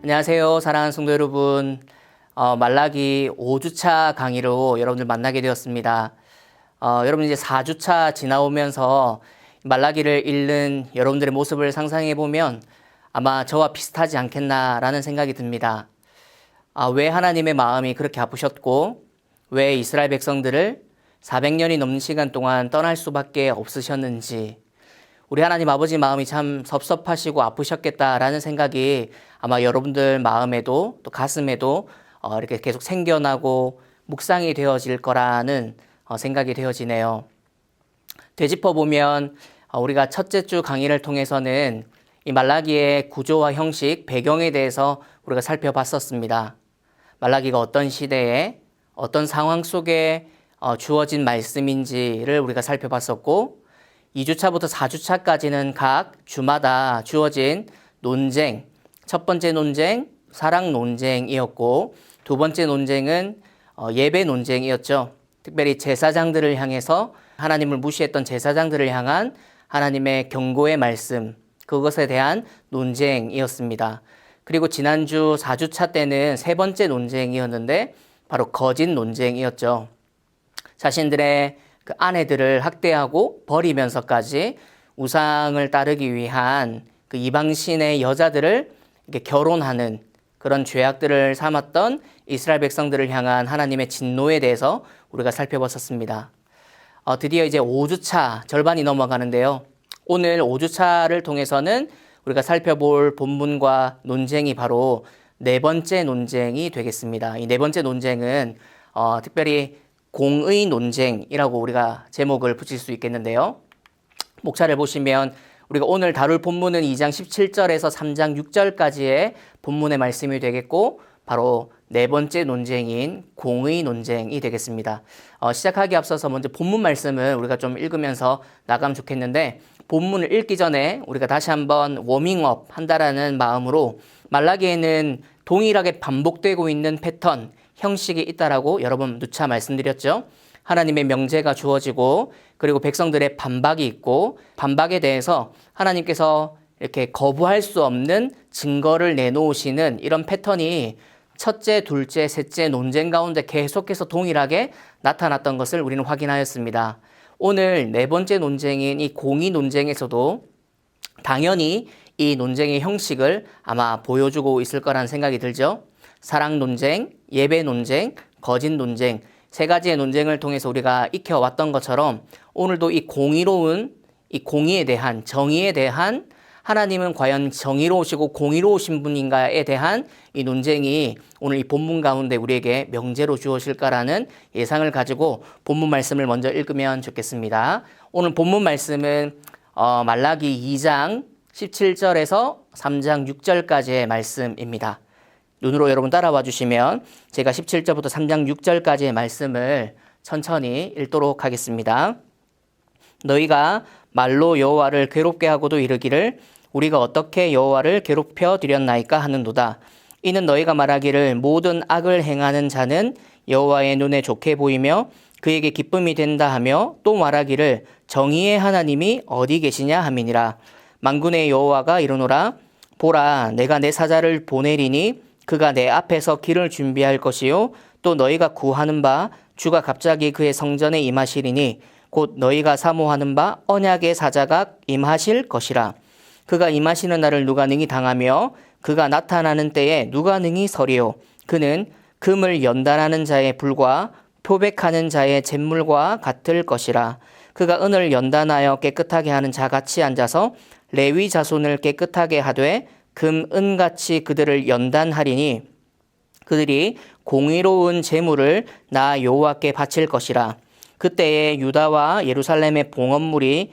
안녕하세요. 사랑하는 성도 여러분. 말라기 5주차 강의로 여러분들 만나게 되었습니다. 여러분 이제 4주차 지나오면서 말라기를 읽는 여러분들의 모습을 상상해 보면 아마 저와 비슷하지 않겠나라는 생각이 듭니다. 왜 하나님의 마음이 그렇게 아프셨고 왜 이스라엘 백성들을 400년이 넘는 시간 동안 떠날 수밖에 없으셨는지, 우리 하나님 아버지 마음이 참 섭섭하시고 아프셨겠다라는 생각이 아마 여러분들 마음에도 또 가슴에도 이렇게 계속 생겨나고 묵상이 되어질 거라는 생각이 되어지네요. 되짚어 보면 우리가 첫째 주 강의를 통해서는 이 말라기의 구조와 형식, 배경에 대해서 우리가 살펴봤었습니다. 말라기가 어떤 시대에 어떤 상황 속에 주어진 말씀인지를 우리가 살펴봤었고, 2주차부터 4주차까지는 각 주마다 주어진 논쟁, 첫 번째 논쟁, 사랑 논쟁이었고, 두 번째 논쟁은 예배 논쟁이었죠. 특별히 제사장들을 향해서 하나님을 무시했던 제사장들을 향한 하나님의 경고의 말씀, 그것에 대한 논쟁이었습니다. 그리고 지난주 4주차 때는 세 번째 논쟁이었는데 바로 거짓 논쟁이었죠. 자신들의 그 아내들을 학대하고 버리면서까지 우상을 따르기 위한 그 이방신의 여자들을 이렇게 결혼하는 그런 죄악들을 삼았던 이스라엘 백성들을 향한 하나님의 진노에 대해서 우리가 살펴봤었습니다. 드디어 이제 5주차 절반이 넘어가는데요. 오늘 5주차를 통해서는 우리가 살펴볼 본문과 논쟁이 바로 네 번째 논쟁이 되겠습니다. 이 네 번째 논쟁은 특별히 공의 논쟁이라고 우리가 제목을 붙일 수 있겠는데요. 목차를 보시면 우리가 오늘 다룰 본문은 2장 17절에서 3장 6절까지의 본문의 말씀이 되겠고, 바로 네 번째 논쟁인 공의 논쟁이 되겠습니다. 시작하기 앞서서 먼저 본문 말씀을 우리가 좀 읽으면서 나가면 좋겠는데, 본문을 읽기 전에 우리가 다시 한번 워밍업 한다라는 마음으로 말라기에는 동일하게 반복되고 있는 패턴, 형식이 있다라고 여러 번 누차 말씀드렸죠. 하나님의 명제가 주어지고, 그리고 백성들의 반박이 있고, 반박에 대해서 하나님께서 이렇게 거부할 수 없는 증거를 내놓으시는 이런 패턴이 첫째, 둘째, 셋째 논쟁 가운데 계속해서 동일하게 나타났던 것을 우리는 확인하였습니다. 오늘 네 번째 논쟁인 이 공의 논쟁에서도 당연히 이 논쟁의 형식을 아마 보여주고 있을 거라는 생각이 들죠. 사랑 논쟁, 예배 논쟁, 거짓 논쟁, 세 가지의 논쟁을 통해서 우리가 익혀왔던 것처럼 오늘도 이 공의로운, 이 공의에 대한, 정의에 대한, 하나님은 과연 정의로우시고 공의로우신 분인가에 대한 이 논쟁이 오늘 이 본문 가운데 우리에게 명제로 주어질까라는 예상을 가지고 본문 말씀을 먼저 읽으면 좋겠습니다. 오늘 본문 말씀은 말라기 2장 17절에서 3장 6절까지의 말씀입니다. 눈으로 여러분 따라와 주시면 제가 17절부터 3장 6절까지의 말씀을 천천히 읽도록 하겠습니다. 너희가 말로 여호와를 괴롭게 하고도 이르기를 우리가 어떻게 여호와를 괴롭혀 드렸나이까 하는도다. 이는 너희가 말하기를 모든 악을 행하는 자는 여호와의 눈에 좋게 보이며 그에게 기쁨이 된다 하며, 또 말하기를 정의의 하나님이 어디 계시냐 함이니라. 만군의 여호와가 이르노라. 보라, 내가 내 사자를 보내리니 그가 내 앞에서 길을 준비할 것이요, 또 너희가 구하는 바 주가 갑자기 그의 성전에 임하시리니 곧 너희가 사모하는 바 언약의 사자가 임하실 것이라. 그가 임하시는 날을 누가 능히 당하며 그가 나타나는 때에 누가 능히 서리요. 그는 금을 연단하는 자의 불과 표백하는 자의 잿물과 같을 것이라. 그가 은을 연단하여 깨끗하게 하는 자같이 앉아서 레위 자손을 깨끗하게 하되 금, 은같이 그들을 연단하리니 그들이 공의로운 제물을 나 여호와께 바칠 것이라. 그때에 유다와 예루살렘의 봉헌물이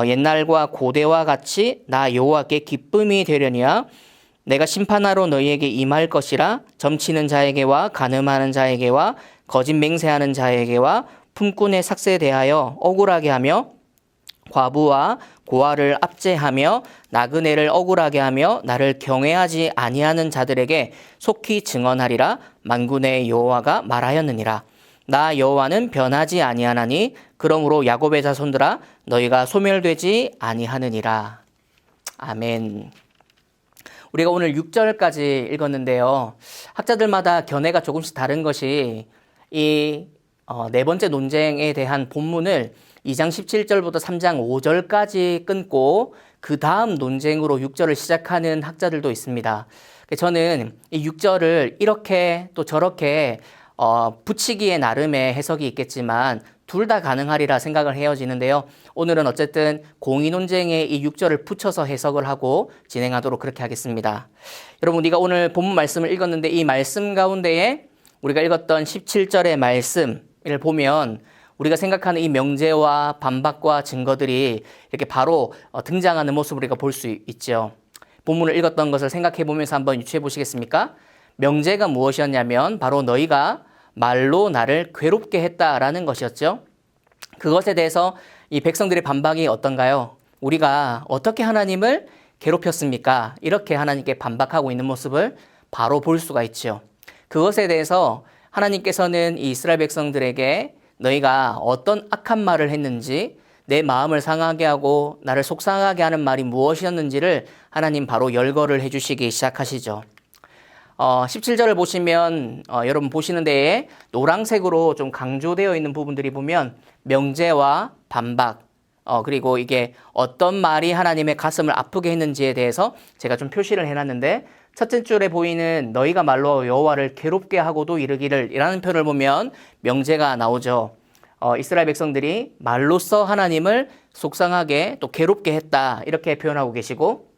옛날과 고대와 같이 나 여호와께 기쁨이 되려니와 내가 심판하러 너희에게 임할 것이라. 점치는 자에게와 간음하는 자에게와 거짓 맹세하는 자에게와 품꾼의 삭세에 대하여 억울하게 하며 과부와 고아를 압제하며 나그네를 억울하게 하며 나를 경외하지 아니하는 자들에게 속히 증언하리라. 만군의 여호와가 말하였느니라. 나 여호와는 변하지 아니하나니 그러므로 야곱의 자손들아 너희가 소멸되지 아니하느니라. 아멘. 우리가 오늘 6절까지 읽었는데요. 학자들마다 견해가 조금씩 다른 것이 이 네 번째 논쟁에 대한 본문을 2장 17절부터 3장 5절까지 끊고 그 다음 논쟁으로 6절을 시작하는 학자들도 있습니다. 저는 이 6절을 이렇게 또 저렇게 붙이기에 나름의 해석이 있겠지만 둘 다 가능하리라 생각을 해어지는데요. 오늘은 어쨌든 공의 논쟁에 이 6절을 붙여서 해석을 하고 진행하도록 그렇게 하겠습니다. 여러분, 우리가 오늘 본문 말씀을 읽었는데 이 말씀 가운데에 우리가 읽었던 17절의 말씀을 보면 우리가 생각하는 이 명제와 반박과 증거들이 이렇게 바로 등장하는 모습을 우리가 볼 수 있죠. 본문을 읽었던 것을 생각해 보면서 한번 유추해 보시겠습니까? 명제가 무엇이었냐면 바로 너희가 말로 나를 괴롭게 했다라는 것이었죠. 그것에 대해서 이 백성들의 반박이 어떤가요? 우리가 어떻게 하나님을 괴롭혔습니까? 이렇게 하나님께 반박하고 있는 모습을 바로 볼 수가 있죠. 그것에 대해서 하나님께서는 이 이스라엘 백성들에게 너희가 어떤 악한 말을 했는지, 내 마음을 상하게 하고 나를 속상하게 하는 말이 무엇이었는지를 하나님 바로 열거를 해주시기 시작하시죠. 17절을 보시면 여러분 보시는 데에 노란색으로 좀 강조되어 있는 부분들이 보면 명제와 반박, 그리고 이게 어떤 말이 하나님의 가슴을 아프게 했는지에 대해서 제가 좀 표시를 해놨는데, 첫째 줄에 보이는 너희가 말로 여호와를 괴롭게 하고도 이르기를 이라는 표현을 보면 명제가 나오죠. 이스라엘 백성들이 말로써 하나님을 속상하게 또 괴롭게 했다, 이렇게 표현하고 계시고,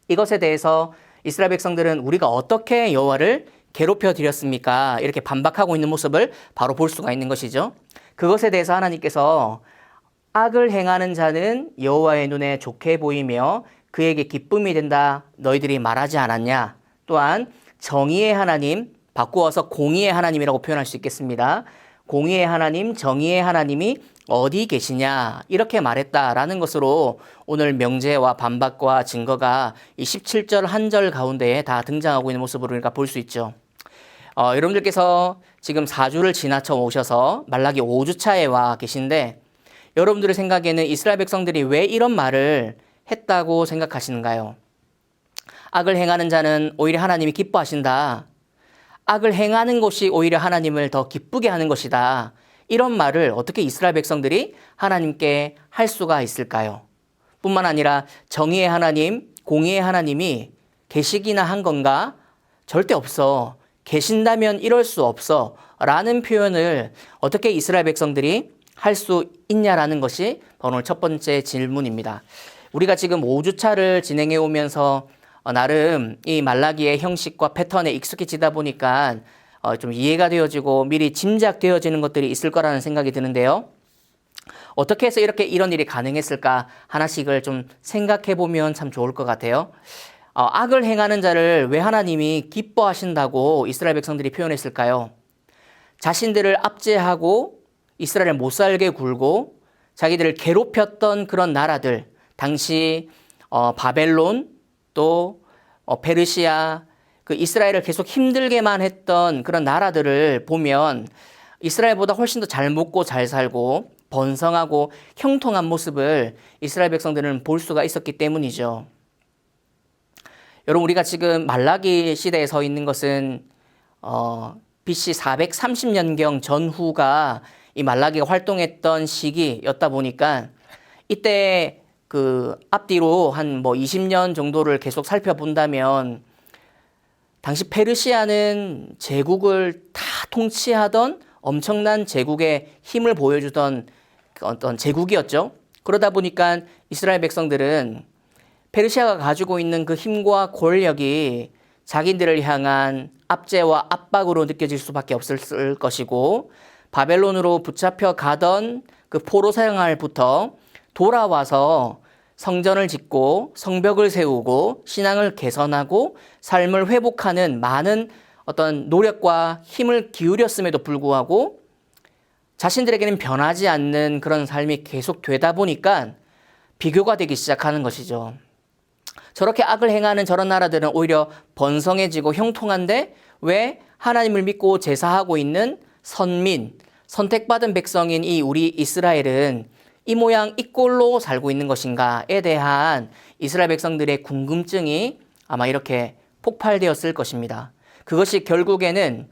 이것에 대해서 이스라엘 백성들은 우리가 어떻게 여호와를 괴롭혀 드렸습니까? 이렇게 반박하고 있는 모습을 바로 볼 수가 있는 것이죠. 그것에 대해서 하나님께서 악을 행하는 자는 여호와의 눈에 좋게 보이며 그에게 기쁨이 된다, 너희들이 말하지 않았냐? 또한 정의의 하나님, 바꾸어서 공의의 하나님이라고 표현할 수 있겠습니다. 공의의 하나님, 정의의 하나님이 어디 계시냐, 이렇게 말했다라는 것으로 오늘 명제와 반박과 증거가 이 17절 한 절 가운데에 다 등장하고 있는 모습을 우리가 볼 수 있죠. 여러분들께서 지금 4주를 지나쳐 오셔서 말라기 5주차에 와 계신데, 여러분들의 생각에는 이스라엘 백성들이 왜 이런 말을 했다고 생각하시는가요? 악을 행하는 자는 오히려 하나님이 기뻐하신다, 악을 행하는 것이 오히려 하나님을 더 기쁘게 하는 것이다, 이런 말을 어떻게 이스라엘 백성들이 하나님께 할 수가 있을까요? 뿐만 아니라 정의의 하나님, 공의의 하나님이 계시기나 한 건가? 절대 없어. 계신다면 이럴 수 없어. 라는 표현을 어떻게 이스라엘 백성들이 할 수 있냐라는 것이 오늘 첫 번째 질문입니다. 우리가 지금 5주차를 진행해 오면서 나름 이 말라기의 형식과 패턴에 익숙해지다 보니까 좀 이해가 되어지고 미리 짐작되어지는 것들이 있을 거라는 생각이 드는데요. 어떻게 해서 이런 일이 가능했을까 하나씩을 좀 생각해 보면 참 좋을 것 같아요. 악을 행하는 자를 왜 하나님이 기뻐하신다고 이스라엘 백성들이 표현했을까요? 자신들을 압제하고 이스라엘을 못 살게 굴고 자기들을 괴롭혔던 그런 나라들, 당시 바벨론, 또 페르시아, 그 이스라엘을 계속 힘들게만 했던 그런 나라들을 보면 이스라엘보다 훨씬 더 잘 먹고 잘 살고 번성하고 형통한 모습을 이스라엘 백성들은 볼 수가 있었기 때문이죠. 여러분, 우리가 지금 말라기 시대에 서 있는 것은 BC 430년경 전후가 이 말라기가 활동했던 시기였다 보니까 이때 그 앞뒤로 한 20년 정도를 계속 살펴본다면 당시 페르시아는 제국을 다 통치하던 엄청난 제국의 힘을 보여주던 어떤 제국이었죠. 그러다 보니까 이스라엘 백성들은 페르시아가 가지고 있는 그 힘과 권력이 자기들을 향한 압제와 압박으로 느껴질 수밖에 없을 것이고, 바벨론으로 붙잡혀 가던 그 포로 생활부터 돌아와서 성전을 짓고 성벽을 세우고 신앙을 개선하고 삶을 회복하는 많은 어떤 노력과 힘을 기울였음에도 불구하고 자신들에게는 변하지 않는 그런 삶이 계속 되다 보니까 비교가 되기 시작하는 것이죠. 저렇게 악을 행하는 저런 나라들은 오히려 번성해지고 형통한데 왜 하나님을 믿고 제사하고 있는 선민, 선택받은 백성인 이 우리 이스라엘은 이 모양 이 꼴로 살고 있는 것인가에 대한 이스라엘 백성들의 궁금증이 아마 이렇게 폭발되었을 것입니다. 그것이 결국에는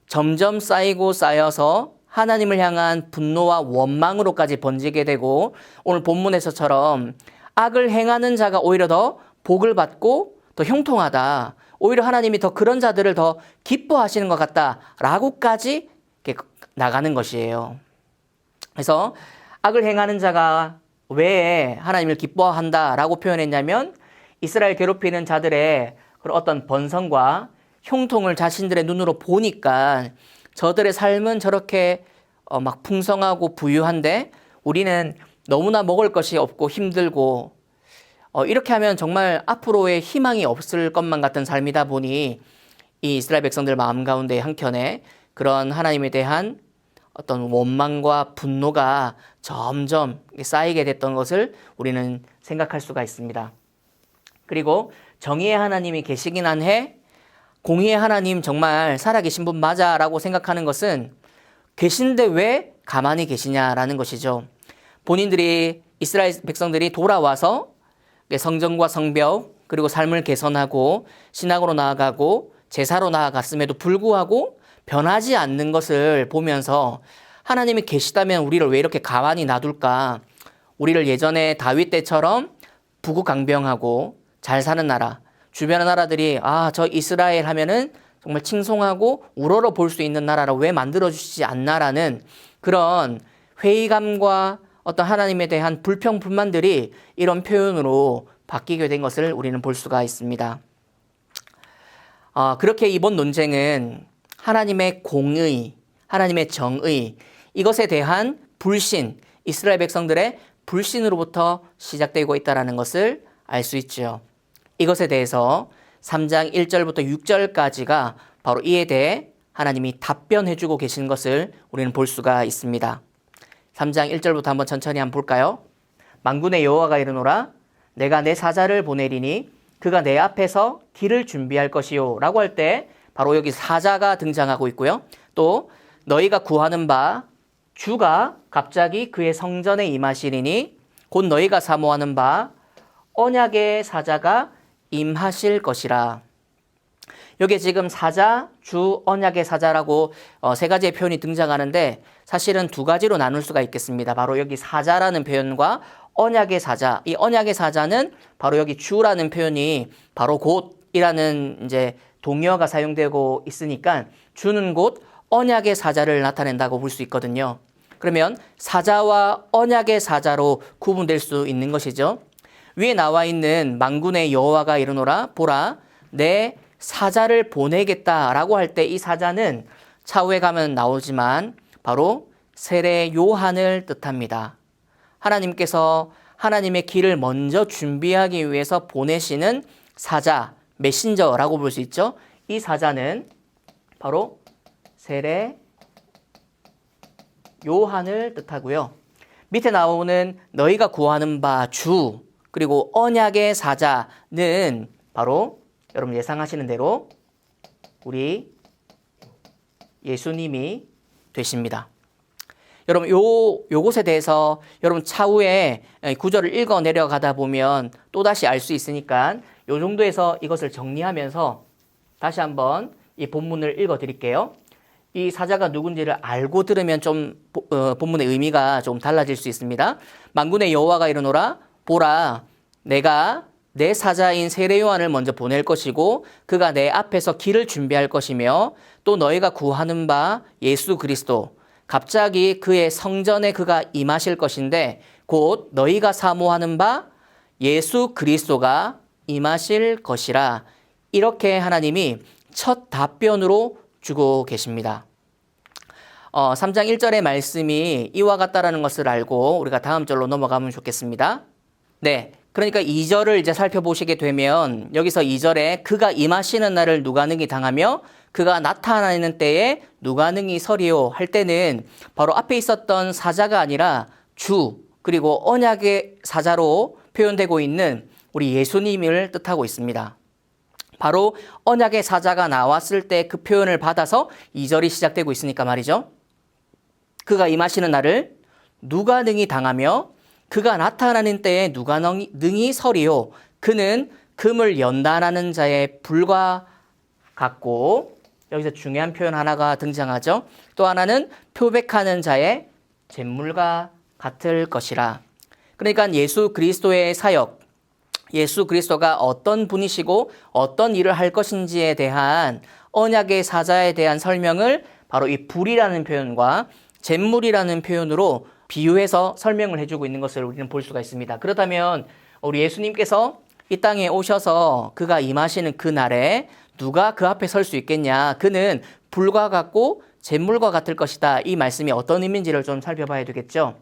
점점 쌓이고 쌓여서 하나님을 향한 분노와 원망으로까지 번지게 되고, 오늘 본문에서처럼 악을 행하는 자가 오히려 더 복을 받고 더 형통하다, 오히려 하나님이 더 그런 자들을 더 기뻐하시는 것 같다라고까지 나가는 것이에요. 그래서 악을 행하는 자가 왜 하나님을 기뻐한다라고 표현했냐면, 이스라엘 괴롭히는 자들의 그런 어떤 번성과 형통을 자신들의 눈으로 보니까 저들의 삶은 저렇게 막 풍성하고 부유한데 우리는 너무나 먹을 것이 없고 힘들고 이렇게 하면 정말 앞으로의 희망이 없을 것만 같은 삶이다 보니 이 이스라엘 백성들 마음 가운데 한켠에 그런 하나님에 대한 어떤 원망과 분노가 점점 쌓이게 됐던 것을 우리는 생각할 수가 있습니다. 그리고 정의의 하나님이 계시긴 한해 공의의 하나님 정말 살아계신 분 맞아라고 생각하는 것은 계신데 왜 가만히 계시냐라는 것이죠. 본인들이 이스라엘 백성들이 돌아와서 성전과 성벽 그리고 삶을 개선하고 신앙으로 나아가고 제사로 나아갔음에도 불구하고 변하지 않는 것을 보면서 하나님이 계시다면 우리를 왜 이렇게 가만히 놔둘까? 우리를 예전에 다윗 때처럼 부국강병하고 잘 사는 나라, 주변의 나라들이 저 이스라엘 하면은 정말 칭송하고 우러러 볼 수 있는 나라로 왜 만들어주시지 않나라는 그런 회의감과 어떤 하나님에 대한 불평, 불만들이 이런 표현으로 바뀌게 된 것을 우리는 볼 수가 있습니다. 그렇게 이번 논쟁은 하나님의 공의, 하나님의 정의, 이것에 대한 불신, 이스라엘 백성들의 불신으로부터 시작되고 있다는 것을 알 수 있죠. 이것에 대해서 3장 1절부터 6절까지가 바로 이에 대해 하나님이 답변해주고 계신 것을 우리는 볼 수가 있습니다. 3장 1절부터 한번 천천히 한번 볼까요? 만군의 여호와가 이르노라 내가 내 사자를 보내리니 그가 내 앞에서 길을 준비할 것이요 라고 할 때 바로 여기 사자가 등장하고 있고요. 또 너희가 구하는 바 주가 갑자기 그의 성전에 임하시리니 곧 너희가 사모하는 바 언약의 사자가 임하실 것이라. 여기에 지금 사자, 주, 언약의 사자라고 세 가지의 표현이 등장하는데 사실은 두 가지로 나눌 수가 있겠습니다. 바로 여기 사자라는 표현과 언약의 사자. 이 언약의 사자는 바로 여기 주라는 표현이 바로 곧이라는 이제 동의어가 사용되고 있으니까 주는 곧 언약의 사자를 나타낸다고 볼 수 있거든요. 그러면 사자와 언약의 사자로 구분될 수 있는 것이죠. 위에 나와 있는 만군의 여호와가 이르노라 보라 내 사자를 보내겠다라고 할 때 이 사자는 차후에 가면 나오지만 바로 세례 요한을 뜻합니다. 하나님께서 하나님의 길을 먼저 준비하기 위해서 보내시는 사자, 메신저라고 볼 수 있죠. 이 사자는 바로 세례 요한을 뜻하고요. 밑에 나오는 너희가 구하는 바 주, 그리고 언약의 사자는 바로 여러분 예상하시는 대로 우리 예수님이 되십니다. 여러분 요것에 대해서 여러분 차후에 구절을 읽어 내려가다 보면 또다시 알 수 있으니까 요 정도에서 이것을 정리하면서 다시 한번 이 본문을 읽어 드릴게요. 이 사자가 누군지를 알고 들으면 좀 본문의 의미가 좀 달라질 수 있습니다. 만군의 여호와가 이르노라 보라 내가 내 사자인 세례 요한을 먼저 보낼 것이고 그가 내 앞에서 길을 준비할 것이며 또 너희가 구하는 바 예수 그리스도 갑자기 그의 성전에 그가 임하실 것인데 곧 너희가 사모하는 바 예수 그리스도가 임하실 것이라. 이렇게 하나님이 첫 답변으로 주고 계십니다. 3장 1절의 말씀이 이와 같다라는 것을 알고 우리가 다음 절로 넘어가면 좋겠습니다. 네, 그러니까 2절을 이제 살펴보시게 되면 여기서 2절에 그가 임하시는 날을 누가 능히 당하며 그가 나타나는 때에 누가 능히 서리요 할 때는 바로 앞에 있었던 사자가 아니라 주 그리고 언약의 사자로 표현되고 있는 우리 예수님을 뜻하고 있습니다. 바로 언약의 사자가 나왔을 때 그 표현을 받아서 2절이 시작되고 있으니까 말이죠. 그가 임하시는 날을 누가 능히 당하며 그가 나타나는 때에 누가 능히 서리요. 그는 금을 연단하는 자의 불과 같고, 여기서 중요한 표현 하나가 등장하죠. 또 하나는 표백하는 자의 잿물과 같을 것이라. 그러니까 예수 그리스도의 사역, 예수 그리스도가 어떤 분이시고 어떤 일을 할 것인지에 대한 언약의 사자에 대한 설명을 바로 이 불이라는 표현과 잿물이라는 표현으로 비유해서 설명을 해주고 있는 것을 우리는 볼 수가 있습니다. 그렇다면 우리 예수님께서 이 땅에 오셔서 그가 임하시는 그 날에 누가 그 앞에 설 수 있겠냐? 그는 불과 같고 잿물과 같을 것이다. 이 말씀이 어떤 의미인지를 좀 살펴봐야 되겠죠.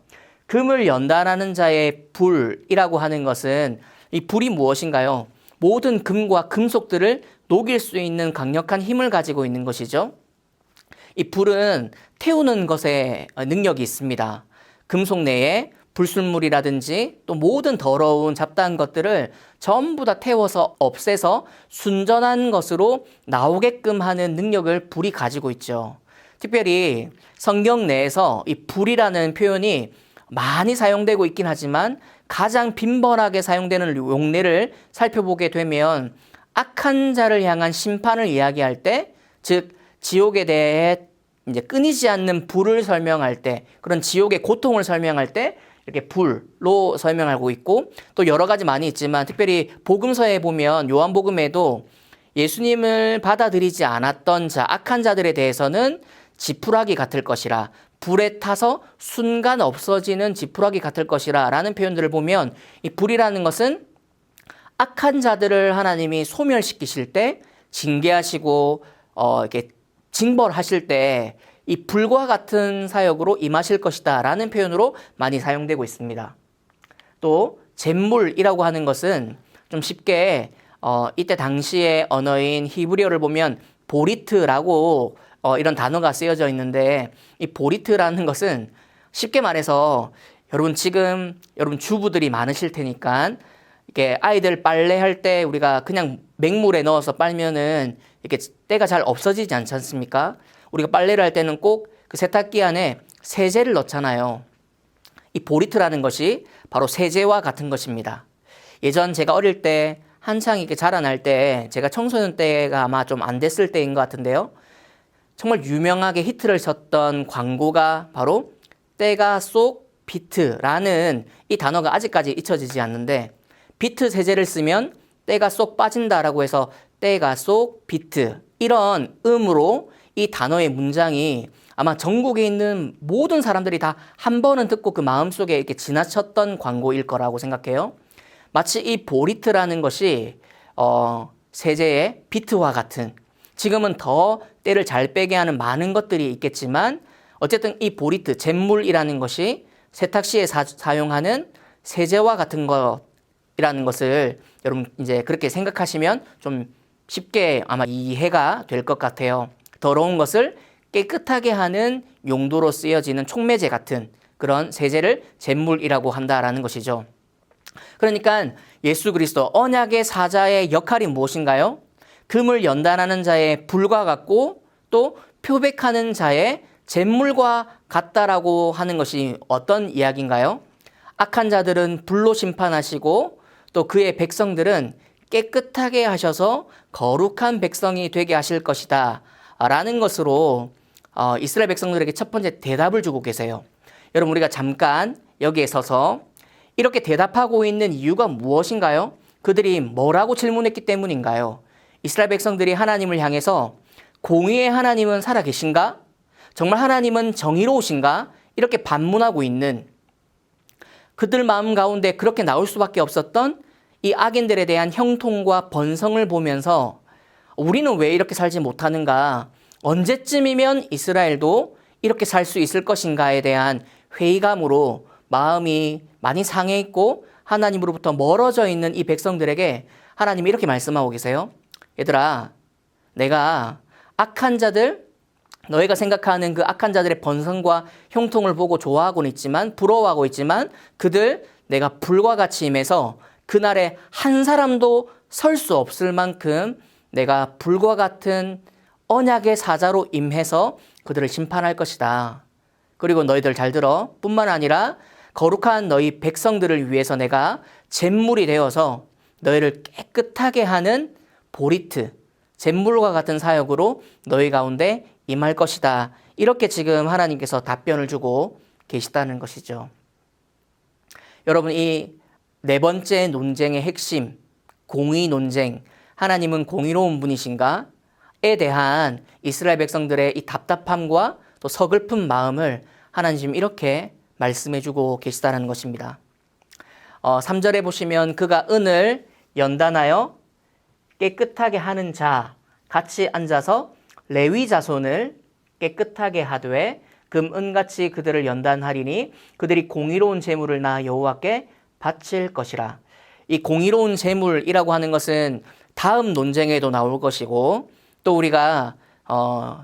금을 연단하는 자의 불이라고 하는 것은, 이 불이 무엇인가요? 모든 금과 금속들을 녹일 수 있는 강력한 힘을 가지고 있는 것이죠. 이 불은 태우는 것에 능력이 있습니다. 금속 내에 불순물이라든지 또 모든 더러운 잡다한 것들을 전부 다 태워서 없애서 순전한 것으로 나오게끔 하는 능력을 불이 가지고 있죠. 특별히 성경 내에서 이 불이라는 표현이 많이 사용되고 있긴 하지만 가장 빈번하게 사용되는 용례를 살펴보게 되면 악한 자를 향한 심판을 이야기할 때, 즉 지옥에 대해 이제 끊이지 않는 불을 설명할 때, 그런 지옥의 고통을 설명할 때 이렇게 불로 설명하고 있고, 또 여러 가지 많이 있지만 특별히 복음서에 보면 요한복음에도 예수님을 받아들이지 않았던 자, 악한 자들에 대해서는 지푸라기 같을 것이라, 불에 타서 순간 없어지는 지푸라기 같을 것이라 라는 표현들을 보면, 이 불이라는 것은 악한 자들을 하나님이 소멸시키실 때, 징계하시고 이렇게 징벌하실 때 이 불과 같은 사역으로 임하실 것이다 라는 표현으로 많이 사용되고 있습니다. 또 잿물이라고 하는 것은 좀 쉽게 이때 당시의 언어인 히브리어를 보면 보리트라고 이런 단어가 쓰여져 있는데, 이 보리트라는 것은 쉽게 말해서, 여러분 지금 여러분 주부들이 많으실 테니까 이렇게 아이들 빨래할 때 우리가 그냥 맹물에 넣어서 빨면은 이렇게 때가 잘 없어지지 않지 않습니까? 우리가 빨래를 할 때는 꼭 그 세탁기 안에 세제를 넣잖아요. 이 보리트라는 것이 바로 세제와 같은 것입니다. 예전 제가 어릴 때 한창 이렇게 자라날 때, 제가 청소년 때가 아마 좀 안 됐을 때인 것 같은데요. 정말 유명하게 히트를 쳤던 광고가 바로 때가 쏙 비트라는 이 단어가 아직까지 잊혀지지 않는데, 비트 세제를 쓰면 때가 쏙 빠진다라고 해서 때가 쏙 비트, 이런 음으로 이 단어의 문장이 아마 전국에 있는 모든 사람들이 다 한 번은 듣고 그 마음속에 이렇게 지나쳤던 광고일 거라고 생각해요. 마치 이 보리트라는 것이 세제의 비트와 같은, 지금은 더 때를 잘 빼게 하는 많은 것들이 있겠지만 어쨌든 이 보리트, 잿물이라는 것이 세탁 시에 사용하는 세제와 같은 것이라는 것을 여러분 이제 그렇게 생각하시면 좀 쉽게 아마 이해가 될 것 같아요. 더러운 것을 깨끗하게 하는 용도로 쓰여지는 촉매제 같은 그런 세제를 잿물이라고 한다라는 것이죠. 그러니까 예수 그리스도 언약의 사자의 역할이 무엇인가요? 금을 연단하는 자의 불과 같고 또 표백하는 자의 잿물과 같다라고 하는 것이 어떤 이야기인가요? 악한 자들은 불로 심판하시고 또 그의 백성들은 깨끗하게 하셔서 거룩한 백성이 되게 하실 것이다 라는 것으로 이스라엘 백성들에게 첫 번째 대답을 주고 계세요. 여러분, 우리가 잠깐 여기에 서서 이렇게 대답하고 있는 이유가 무엇인가요? 그들이 뭐라고 질문했기 때문인가요? 이스라엘 백성들이 하나님을 향해서 공의의 하나님은 살아계신가? 정말 하나님은 정의로우신가? 이렇게 반문하고 있는, 그들 마음 가운데 그렇게 나올 수밖에 없었던 이 악인들에 대한 형통과 번성을 보면서 우리는 왜 이렇게 살지 못하는가? 언제쯤이면 이스라엘도 이렇게 살 수 있을 것인가에 대한 회의감으로 마음이 많이 상해 있고 하나님으로부터 멀어져 있는 이 백성들에게 하나님이 이렇게 말씀하고 계세요. 얘들아, 내가 악한 자들, 너희가 생각하는 그 악한 자들의 번성과 형통을 보고 좋아하고는 있지만, 부러워하고 있지만, 그들 내가 불과 같이 임해서 그날에 한 사람도 설 수 없을 만큼 내가 불과 같은 언약의 사자로 임해서 그들을 심판할 것이다. 그리고 너희들 잘 들어, 뿐만 아니라 거룩한 너희 백성들을 위해서 내가 잿물이 되어서 너희를 깨끗하게 하는 보리트, 잿물과 같은 사역으로 너희 가운데 임할 것이다. 이렇게 지금 하나님께서 답변을 주고 계시다는 것이죠. 여러분, 이 네 번째 논쟁의 핵심, 공의 논쟁, 하나님은 공의로운 분이신가에 대한 이스라엘 백성들의 이 답답함과 또 서글픈 마음을 하나님 지금 이렇게 말씀해 주고 계시다는 것입니다. 3절에 보시면 그가 은을 연단하여 깨끗하게 하는 자 같이 앉아서 레위 자손을 깨끗하게 하되 금 은같이 그들을 연단하리니 그들이 공의로운 제물을 나 여호와께 바칠 것이라. 이 공의로운 제물이라고 하는 것은 다음 논쟁에도 나올 것이고 또 우리가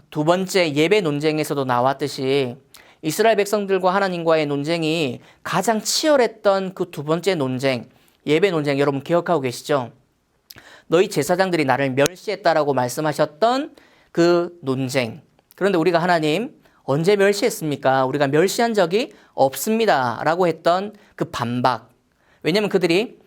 두 번째 예배 논쟁에서도 나왔듯이 이스라엘 백성들과 하나님과의 논쟁이 가장 치열했던 그 두 번째 논쟁, 예배 논쟁 여러분 기억하고 계시죠? 너희 제사장들이 나를 멸시했다라고 말씀하셨던 그 논쟁. 그런데 우리가 하나님 언제 멸시했습니까? 우리가 멸시한 적이 없습니다 라고 했던 그 반박. 왜냐하면 그들이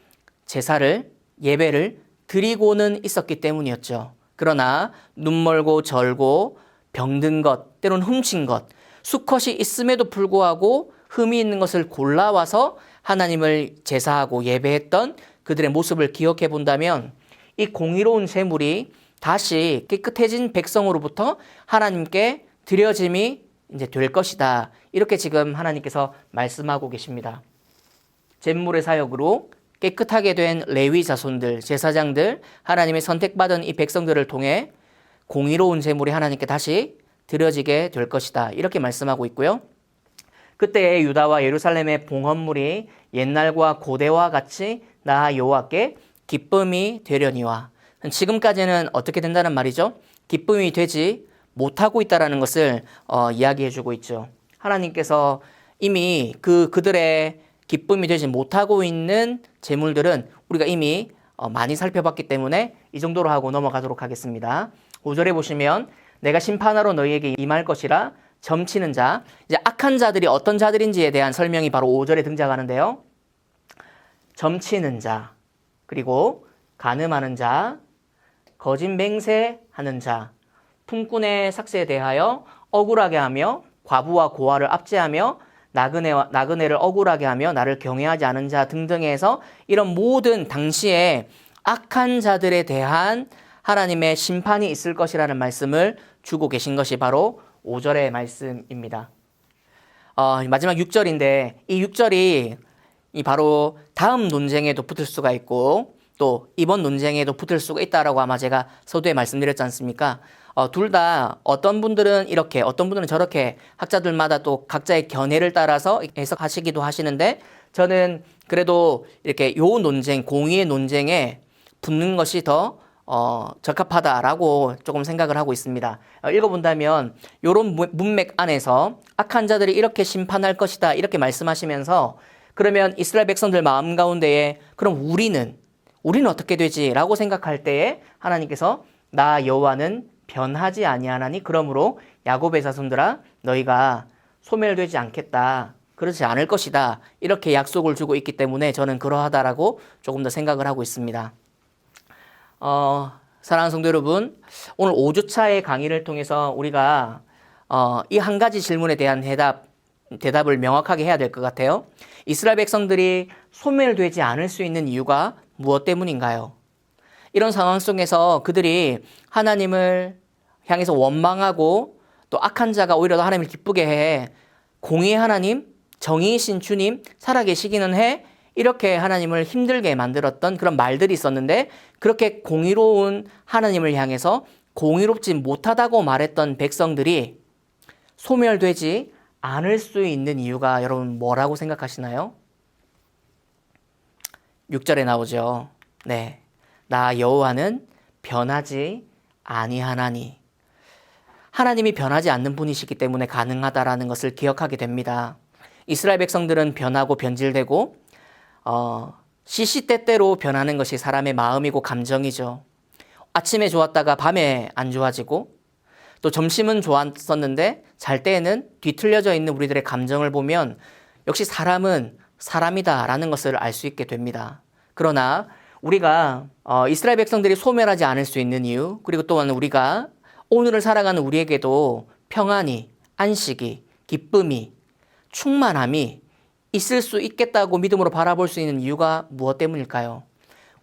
제사를, 예배를 드리고는 있었기 때문이었죠. 그러나 눈멀고 절고 병든 것, 때로는 훔친 것, 수컷이 있음에도 불구하고 흠이 있는 것을 골라와서 하나님을 제사하고 예배했던 그들의 모습을 기억해 본다면 이 공의로운 제물이 다시 깨끗해진 백성으로부터 하나님께 드려짐이 이제 될 것이다. 이렇게 지금 하나님께서 말씀하고 계십니다. 잿물의 사역으로 깨끗하게 된 레위 자손들, 제사장들, 하나님의 선택받은 이 백성들을 통해 공의로운 제물이 하나님께 다시 드려지게 될 것이다. 이렇게 말씀하고 있고요. 그때의 유다와 예루살렘의 봉헌물이 옛날과 고대와 같이 나 여호와께 기쁨이 되려니와. 지금까지는 어떻게 된다는 말이죠? 기쁨이 되지 못하고 있다는 것을 이야기해 주고 있죠. 하나님께서 이미 그들의 기쁨이 되지 못하고 있는 제물들은 우리가 이미 많이 살펴봤기 때문에 이 정도로 하고 넘어가도록 하겠습니다. 5절에 보시면 내가 심판하러 너희에게 임할 것이라 점치는 자. 이제 악한 자들이 어떤 자들인지에 대한 설명이 바로 5절에 등장하는데요. 점치는 자, 그리고 간음하는 자, 거짓 맹세하는 자, 품꾼의 삭세에 대하여 억울하게 하며 과부와 고아를 압제하며 나그네를 억울하게 하며 나를 경외하지 않은 자 등등해서 이런 모든 당시에 악한 자들에 대한 하나님의 심판이 있을 것이라는 말씀을 주고 계신 것이 바로 5절의 말씀입니다. 마지막 6절인데 이 6절이 바로 다음 논쟁에도 붙을 수가 있고 또 이번 논쟁에도 붙을 수가 있다라고 아마 제가 서두에 말씀드렸지 않습니까? 둘 다 어떤 분들은 이렇게 어떤 분들은 저렇게 학자들마다 또 각자의 견해를 따라서 해석하시기도 하시는데 저는 그래도 이렇게 요 논쟁, 공의의 논쟁에 붙는 것이 더 적합하다라고 조금 생각을 하고 있습니다. 읽어본다면 이런 문맥 안에서 악한 자들이 이렇게 심판할 것이다 이렇게 말씀하시면서 그러면 이스라엘 백성들 마음 가운데에 그럼 우리는 어떻게 되지? 라고 생각할 때에 하나님께서 나 여호와는 변하지 아니하나니 그러므로 야곱의 자손들아 너희가 소멸되지 않겠다. 그렇지 않을 것이다. 이렇게 약속을 주고 있기 때문에 저는 그러하다라고 조금 더 생각을 하고 있습니다. 사랑하는 성도 여러분, 오늘 5주차의 강의를 통해서 우리가 이 한 가지 질문에 대한 대답을 명확하게 해야 될 것 같아요. 이스라엘 백성들이 소멸되지 않을 수 있는 이유가 무엇 때문인가요? 이런 상황 속에서 그들이 하나님을 향해서 원망하고 또 악한 자가 오히려 더 하나님을 기쁘게 해 공의의 하나님, 정의이신 주님 살아계시기는 해 이렇게 하나님을 힘들게 만들었던 그런 말들이 있었는데 그렇게 공의로운 하나님을 향해서 공의롭지 못하다고 말했던 백성들이 소멸되지 않을 수 있는 이유가 여러분 뭐라고 생각하시나요? 6절에 나오죠. 네, 나 여호와는 변하지 아니하나니. 하나님이 변하지 않는 분이시기 때문에 가능하다라는 것을 기억하게 됩니다. 이스라엘 백성들은 변하고 변질되고 시시때때로 변하는 것이 사람의 마음이고 감정이죠. 아침에 좋았다가 밤에 안 좋아지고 또 점심은 좋았었는데 잘 때에는 뒤틀려져 있는 우리들의 감정을 보면 역시 사람은 사람이다라는 것을 알 수 있게 됩니다. 그러나 우리가 이스라엘 백성들이 소멸하지 않을 수 있는 이유, 그리고 또한 우리가 오늘을 살아가는 우리에게도 평안이, 안식이, 기쁨이, 충만함이 있을 수 있겠다고 믿음으로 바라볼 수 있는 이유가 무엇 때문일까요?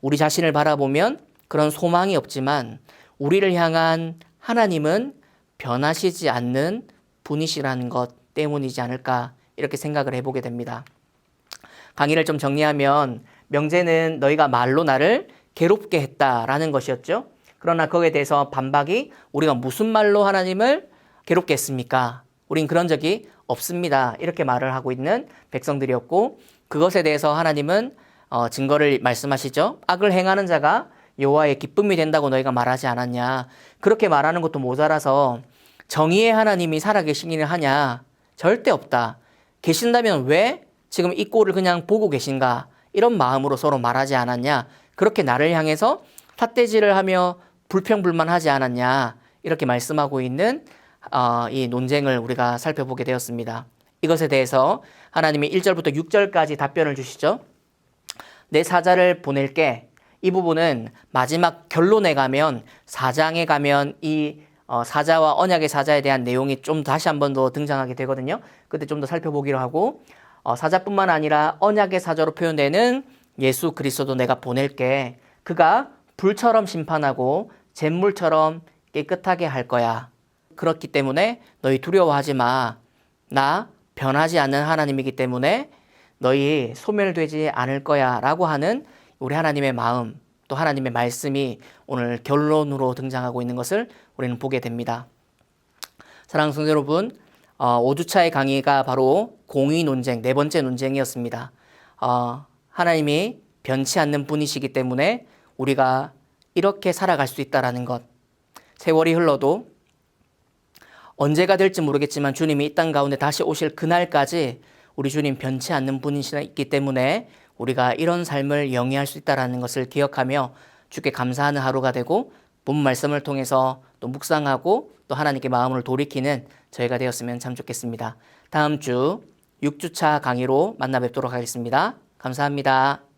우리 자신을 바라보면 그런 소망이 없지만 우리를 향한 하나님은 변하시지 않는 분이시라는 것 때문이지 않을까 이렇게 생각을 해보게 됩니다. 강의를 좀 정리하면 명제는 너희가 말로 나를 괴롭게 했다라는 것이었죠. 그러나 거기에 대해서 반박이 우리가 무슨 말로 하나님을 괴롭게 했습니까? 우린 그런 적이 없습니다. 이렇게 말을 하고 있는 백성들이었고 그것에 대해서 하나님은 증거를 말씀하시죠. 악을 행하는 자가 여호와의 기쁨이 된다고 너희가 말하지 않았냐. 그렇게 말하는 것도 모자라서 정의의 하나님이 살아계시기는 하냐. 절대 없다. 계신다면 왜 지금 이 꼴을 그냥 보고 계신가? 이런 마음으로 서로 말하지 않았냐. 그렇게 나를 향해서 삿대질을 하며 불평불만하지 않았냐. 이렇게 말씀하고 있는 이 논쟁을 우리가 살펴보게 되었습니다. 이것에 대해서 하나님이 1절부터 6절까지 답변을 주시죠. 내 사자를 보낼게. 이 부분은 마지막 결론에 가면 4장에 가면 이 사자와 언약의 사자에 대한 내용이 좀 다시 한 번 더 등장하게 되거든요. 그때 좀 더 살펴보기로 하고 사자뿐만 아니라 언약의 사자로 표현되는 예수 그리스도도 내가 보낼게. 그가 불처럼 심판하고 잿물처럼 깨끗하게 할 거야. 그렇기 때문에 너희 두려워하지 마. 나 변하지 않는 하나님이기 때문에 너희 소멸되지 않을 거야 라고 하는 우리 하나님의 마음 또 하나님의 말씀이 오늘 결론으로 등장하고 있는 것을 우리는 보게 됩니다. 사랑하는 성도 여러분, 5주차의 강의가 바로 공의 논쟁, 네 번째 논쟁이었습니다. 하나님이 변치 않는 분이시기 때문에 우리가 이렇게 살아갈 수 있다는 것. 세월이 흘러도 언제가 될지 모르겠지만 주님이 이 땅 가운데 다시 오실 그날까지 우리 주님 변치 않는 분이시기 때문에 우리가 이런 삶을 영위할 수 있다는 것을 기억하며 주께 감사하는 하루가 되고 본 말씀을 통해서 또 묵상하고 또 하나님께 마음을 돌이키는 저희가 되었으면 참 좋겠습니다. 다음 주 6주차 강의로 만나 뵙도록 하겠습니다. 감사합니다.